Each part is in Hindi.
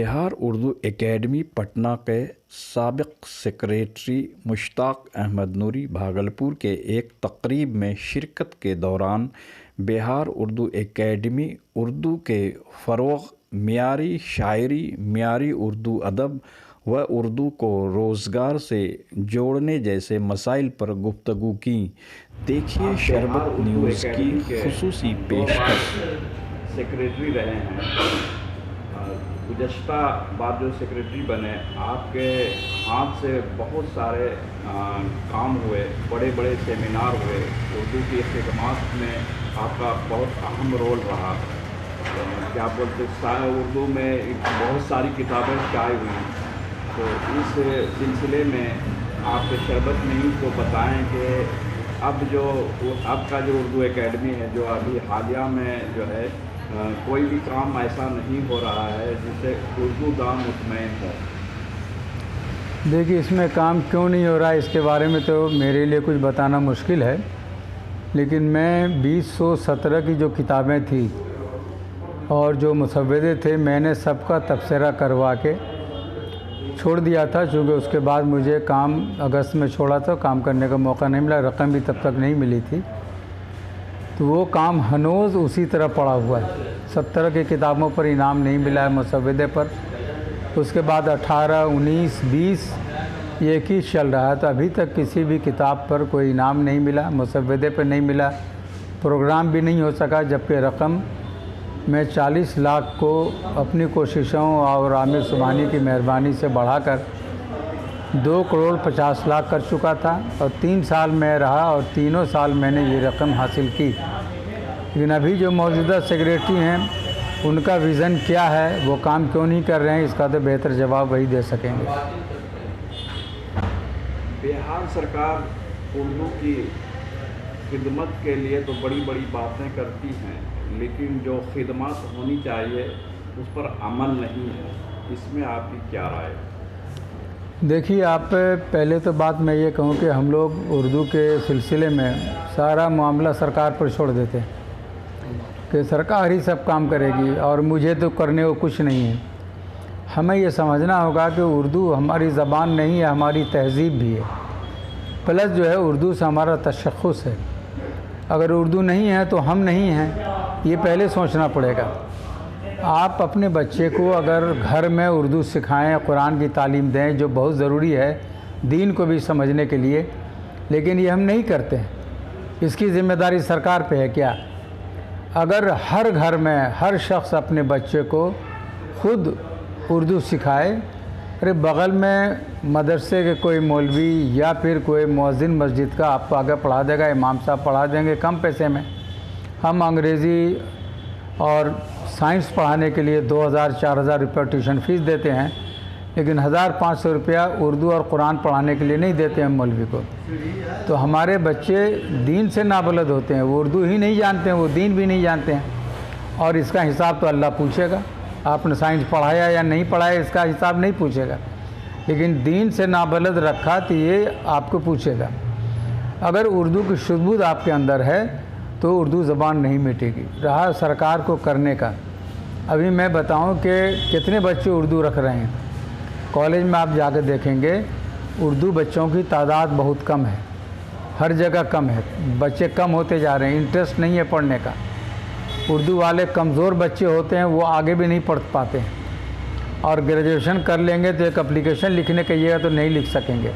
बिहार उर्दू एकेडमी पटना के साबिक़ सेक्रेटरी मुश्ताक अहमद नूरी भागलपुर के एक तकरीब में शिरकत के दौरान बिहार उर्दू एकेडमी उर्दू के फ़रोग़, मियारी शायरी, मियारी उर्दू अदब व उर्दू को रोज़गार से जोड़ने जैसे मसाइल पर गुफ्तगू की। देखिए शरबत न्यूज़ की ख़ुसूसी पेशकश। सेक्रेटरी रहे हैं, गुज़श्ता बार जो सेक्रेटरी बने, आपके हाथ से बहुत सारे काम हुए, बड़े बड़े सेमिनार हुए, उर्दू की खिदमत में आपका बहुत अहम रोल रहा। क्या बोलते उर्दू में बहुत सारी किताबें शाये हुई। तो इस सिलसिले में आप शरबत न्यूज़ को बताएं कि अब का जो उर्दू एकेडमी है, जो अभी हालिया में जो है कोई भी काम ऐसा नहीं हो रहा है जिससे उर्दू दाम मुतमईन हो। देखिए, इसमें काम क्यों नहीं हो रहा है इसके बारे में तो मेरे लिए कुछ बताना मुश्किल है, लेकिन मैं 2017 की जो किताबें थी और जो मुसव्वदे थे, मैंने सबका तबसरा करवा के छोड़ दिया था। चूँकि उसके बाद मुझे काम अगस्त में छोड़ा था, काम करने का मौका नहीं मिला, रकम भी तब तक नहीं मिली थी, तो वो काम हनोज़ उसी तरह पड़ा हुआ है। 17 की किताबों पर इनाम नहीं मिला है मुसव्वदे पर। उसके बाद 18, 19, 20 ये की चल रहा है, तो अभी तक किसी भी किताब पर कोई इनाम नहीं मिला, मुसव्वदे पर नहीं मिला, प्रोग्राम भी नहीं हो सका। जबकि रकम मैं 40 लाख को अपनी कोशिशों और आमिर सुबहानी की मेहरबानी से बढ़ाकर 2 करोड़ 50 लाख कर चुका था, और 3 साल में रहा और तीनों साल मैंने ये रकम हासिल की। लेकिन अभी जो मौजूदा सेक्रेटरी हैं, उनका विज़न क्या है, वो काम क्यों नहीं कर रहे हैं, इसका तो बेहतर जवाब वही दे सकेंगे। बिहार सरकार उर्दू की खिदमत के लिए तो बड़ी बड़ी बातें करती हैं, लेकिन जो खिदमत होनी चाहिए उस पर अमल नहीं है। इसमें आपकी क्या राय है? देखिए, आप पहले तो बात मैं ये कहूँ कि हम लोग उर्दू के सिलसिले में सारा मामला सरकार पर छोड़ देते हैं कि सरकार ही सब काम करेगी और मुझे तो करने को कुछ नहीं है। हमें ये समझना होगा कि उर्दू हमारी ज़बान नहीं है, हमारी तहज़ीब भी है, प्लस जो है उर्दू से हमारा तशख़्ख़ुस है। अगर उर्दू नहीं है तो हम नहीं हैं, ये पहले सोचना पड़ेगा। आप अपने बच्चे को अगर घर में उर्दू सिखाएं, कुरान की तालीम दें, जो बहुत ज़रूरी है दीन को भी समझने के लिए, लेकिन ये हम नहीं करते हैं। इसकी ज़िम्मेदारी सरकार पे है क्या? अगर हर घर में हर शख्स अपने बच्चे को खुद उर्दू सिखाए, अरे बग़ल में मदरसे के कोई मौलवी या फिर कोई मुअज़्ज़िन मस्जिद का आपको आगे पढ़ा देगा, इमाम साहब पढ़ा देंगे कम पैसे में। हम अंग्रेज़ी और साइंस पढ़ाने के लिए 2000-4000 रुपये ट्यूशन फ़ीस देते हैं, लेकिन 1500 रुपया उर्दू और कुरान पढ़ाने के लिए नहीं देते हैं मौलवी को। तो हमारे बच्चे दीन से नाबलद होते हैं, वो उर्दू ही नहीं जानते हैं, वो दीन भी नहीं जानते हैं, और इसका हिसाब तो अल्लाह पूछेगा। आपने साइंस पढ़ाया या नहीं पढ़ाया, इसका हिसाब नहीं पूछेगा, लेकिन दीन से नाबलद रखा तो ये आपको पूछेगा। अगर उर्दू की शुद्धबूद आपके अंदर है तो उर्दू ज़बान नहीं मिटेगी। रहा सरकार को करने का, अभी मैं बताऊं कि कितने बच्चे उर्दू रख रहे हैं। कॉलेज में आप जाकर देखेंगे उर्दू बच्चों की तादाद बहुत कम है, हर जगह कम है, बच्चे कम होते जा रहे हैं, इंटरेस्ट नहीं है पढ़ने का। उर्दू वाले कमज़ोर बच्चे होते हैं, वो आगे भी नहीं पढ़ पाते हैं, और ग्रेजुएशन कर लेंगे तो एक एप्लीकेशन लिखने कहिएगा तो नहीं लिख सकेंगे,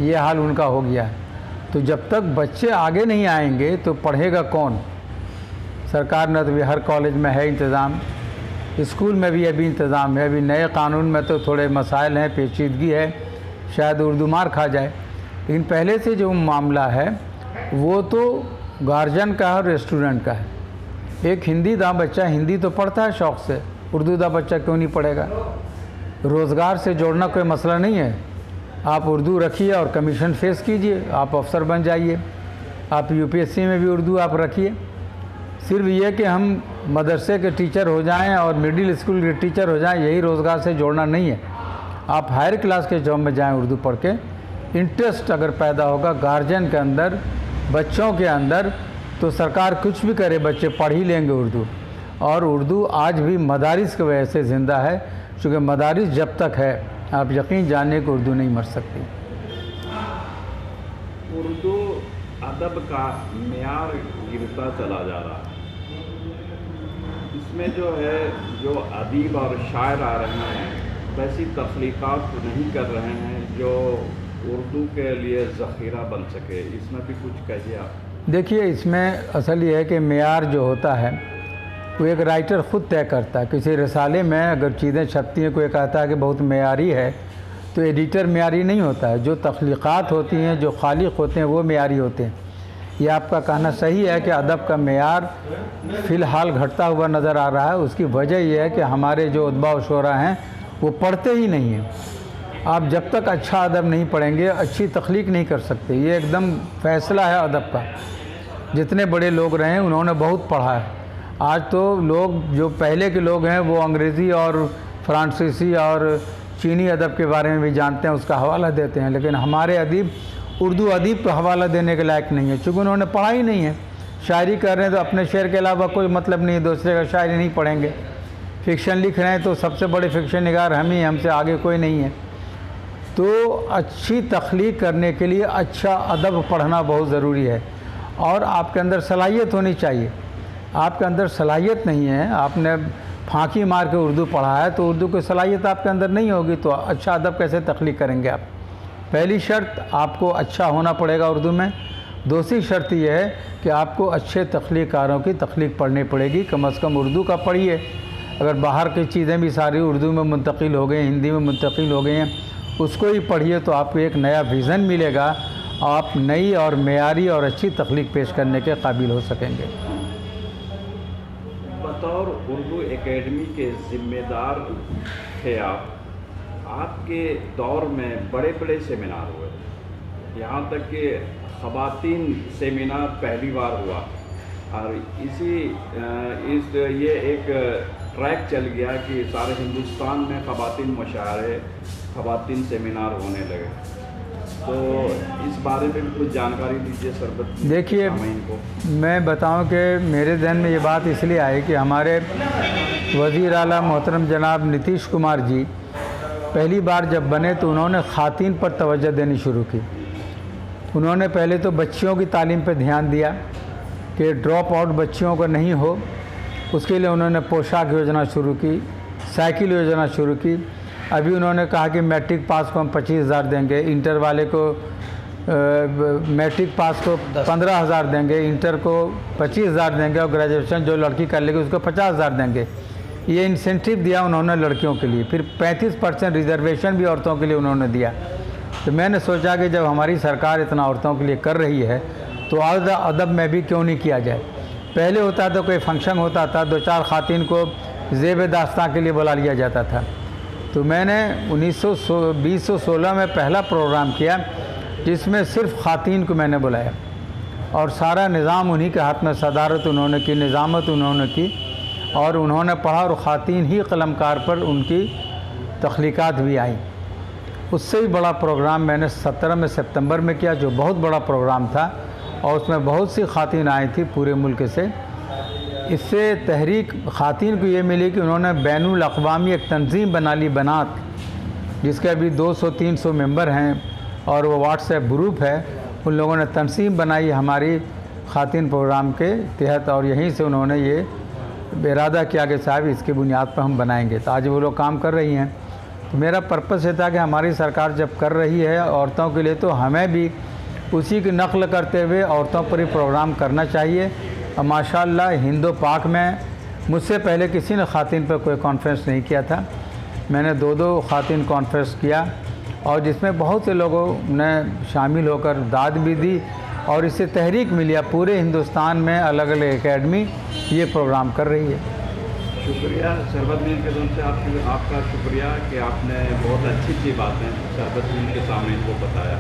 ये हाल उनका हो गया है। तो जब तक बच्चे आगे नहीं आएंगे तो पढ़ेगा कौन? सरकार ने तो भी हर कॉलेज में है इंतज़ाम, स्कूल में भी अभी इंतज़ाम है। अभी नए कानून में तो थोड़े मसाइल हैं, पेचीदगी है, शायद उर्दू मार खा जाए, लेकिन पहले से जो मामला है वो तो गार्जियन का और स्टूडेंट का है। एक हिंदी दा बच्चा हिंदी तो पढ़ता है शौक़ से, उर्दू दा बच्चा क्यों नहीं पढ़ेगा? रोज़गार से जोड़ना कोई मसला नहीं है। आप उर्दू रखिए और कमीशन फेस कीजिए, आप अफसर बन जाइए। आप यूपीएससी में भी उर्दू आप रखिए। सिर्फ ये कि हम मदरसे के टीचर हो जाएं और मिडिल स्कूल के टीचर हो जाएं, यही रोज़गार से जोड़ना नहीं है। आप हायर क्लास के जॉब में जाएं उर्दू पढ़ के। इंटरेस्ट अगर पैदा होगा गार्जियन के अंदर, बच्चों के अंदर, तो सरकार कुछ भी करे, बच्चे पढ़ ही लेंगे उर्दू। और उर्दू आज भी मदारिस की वजह से ज़िंदा है। चूँकि मदारिस जब तक है आप यकीन जानिए कि उर्दू नहीं मर सकती। उर्दू अदब का मेयार गिरता चला जा रहा है। इसमें जो है जो अदीब और शायर आ रहे हैं वैसी तख्लीक़ात नहीं कर रहे हैं जो उर्दू के लिए ज़ख़ीरा बन सके। इसमें भी कुछ कहिए आप। देखिए, इसमें असल ये है कि मेयार जो होता है वो एक राइटर ख़ुद तय करता है। किसी रिसाले में अगर चीज़ें छपती हैं, कोई कहता है कि बहुत मेयारी है, तो एडिटर मेयारी नहीं होता है। जो तख्लीक़ात होती हैं, जो खालिक होते हैं, वो मेयारी होते हैं। ये आपका कहना सही है कि अदब का मेयार फ़िलहाल घटता हुआ नज़र आ रहा है। उसकी वजह यह है कि हमारे जो उदबा व शुरा हैं वो पढ़ते ही नहीं हैं। आप जब तक अच्छा अदब नहीं पढ़ेंगे अच्छी तख्लीक नहीं कर सकते। ये एकदम फ़ैसला है अदब का। जितने बड़े लोग रहे हैं उन्होंने बहुत पढ़ा है। आज तो लोग जो पहले के लोग हैं वो अंग्रेज़ी और फ्रांसीसी और चीनी अदब के बारे में भी जानते हैं, उसका हवाला देते हैं, लेकिन हमारे अदीब उर्दू अदीब का हवाला देने के लायक नहीं है, चूँकि उन्होंने पढ़ा ही नहीं है। शायरी कर रहे हैं तो अपने शेर के अलावा कोई मतलब नहीं है, दूसरे का शायरी नहीं पढ़ेंगे। फ़िक्शन लिख रहे हैं तो सबसे बड़े फ़िक्शन निगार हम ही, हमसे आगे कोई नहीं है। तो अच्छी तख्लीक करने के लिए अच्छा अदब पढ़ना बहुत ज़रूरी है और आपके अंदर सलाहियत होनी चाहिए। आपके अंदर सलाहियत नहीं है, आपने फांकी मार के उर्दू पढ़ा है तो उर्दू की सलाहियत आपके अंदर नहीं होगी तो अच्छा अदब कैसे तख्लीक करेंगे आप। पहली शर्त आपको अच्छा होना पड़ेगा उर्दू में। दूसरी शर्त यह है कि आपको अच्छे तख्लीकारों की तख्लीक पढ़नी पड़ेगी। कम से कम उर्दू का पढ़िए। अगर बाहर की चीज़ें भी सारी उर्दू में मुंतकिल हो गई, हिंदी में मुंतकिल हो गई हैं, उसको ही पढ़िए तो आपको एक नया विज़न मिलेगा। आप नई और मेयारी और अच्छी तख्लीक पेश करने के काबिल हो सकेंगे। बतौर उर्दू एकेडमी के ज़िम्मेदार थे आप। आपके दौर में बड़े बड़े सेमिनार हुए, यहाँ तक कि ख़वातीन सेमिनार पहली बार हुआ और ये एक ट्रैक चल गया कि सारे हिंदुस्तान में ख़वातीन मुशायरे, ख़वातीन सेमिनार होने लगे। तो इस बारे में भी कुछ जानकारी दीजिए सरबत। देखिए, मैं बताऊं कि मेरे ज़हन में ये बात इसलिए आई कि हमारे वज़ीर आला मोहतरम जनाब नीतीश कुमार जी पहली बार जब बने तो उन्होंने ख़वातीन पर तवज्जो देनी शुरू की। उन्होंने पहले तो बच्चियों की तालीम पर ध्यान दिया कि ड्रॉप आउट बच्चियों को नहीं हो, उसके लिए उन्होंने पोशाक योजना शुरू की, साइकिल योजना शुरू की। अभी उन्होंने कहा कि मैट्रिक पास को हम 25,000 देंगे, इंटर वाले को मैट्रिक पास को 15,000 देंगे, इंटर को 25,000 देंगे और ग्रेजुएशन जो लड़की कर लेगी उसको 50,000 देंगे। ये इंसेंटिव दिया उन्होंने लड़कियों के लिए। फिर 35% रिजर्वेशन भी औरतों के लिए उन्होंने दिया। तो मैंने सोचा कि जब हमारी सरकार इतना औरतों के लिए कर रही है तो अदब में भी क्यों नहीं किया जाए। पहले होता था कोई फंक्शन होता था, 2-4 ख़वातीन को ज़ेब दास्तां के लिए बुला लिया जाता था। तो मैंने 2016 में पहला प्रोग्राम किया जिसमें सिर्फ ख़वातीन को मैंने बुलाया और सारा निज़ाम उन्हीं के हाथ में, सदारत उन्होंने की, निज़ामत उन्होंने की और उन्होंने पढ़ा और ख़वातीन ही कलमकार पर उनकी तख्लीक़ात भी आई। उससे भी बड़ा प्रोग्राम मैंने 17 सितंबर में किया जो बहुत बड़ा प्रोग्राम था और उसमें बहुत सी ख़वातीन आई थी पूरे मुल्क से। इससे तहरीक ख़वातीन को ये मिली कि उन्होंने बैनुल अक़वामी एक तंज़ीम बना ली, बनात, जिसके अभी 200-300 मेंबर हैं और वो व्हाट्सएप ग्रुप है। उन लोगों ने तंज़ीम बनाई हमारी ख़वातीन प्रोग्राम के तहत और यहीं से उन्होंने ये इरादा किया कि साहब इसकी बुनियाद पर हम बनाएंगे। तो आज वो लोग काम कर रही हैं। तो मेरा पर्पस ये था कि हमारी सरकार जब कर रही है औरतों के लिए तो हमें भी उसी की नक़ल करते हुए औरतों पर ही प्रोग्राम करना चाहिए। और माशाअल्लाह हिंदो पाक में मुझसे पहले किसी ने ख़वातीन पर कोई कॉन्फ्रेंस नहीं किया था। मैंने 2 ख़वातीन कॉन्फ्रेंस किया और जिसमें बहुत से लोगों ने शामिल होकर दाद भी दी और इससे तहरीक मिली। अब पूरे हिंदुस्तान में अलग अलग एकेडमी ये प्रोग्राम कर रही है। शुक्रिया सरबत मीर के तरफ से आपका शुक्रिया कि आपने बहुत अच्छी बातें सरबत मीर के सामने इनको बताया।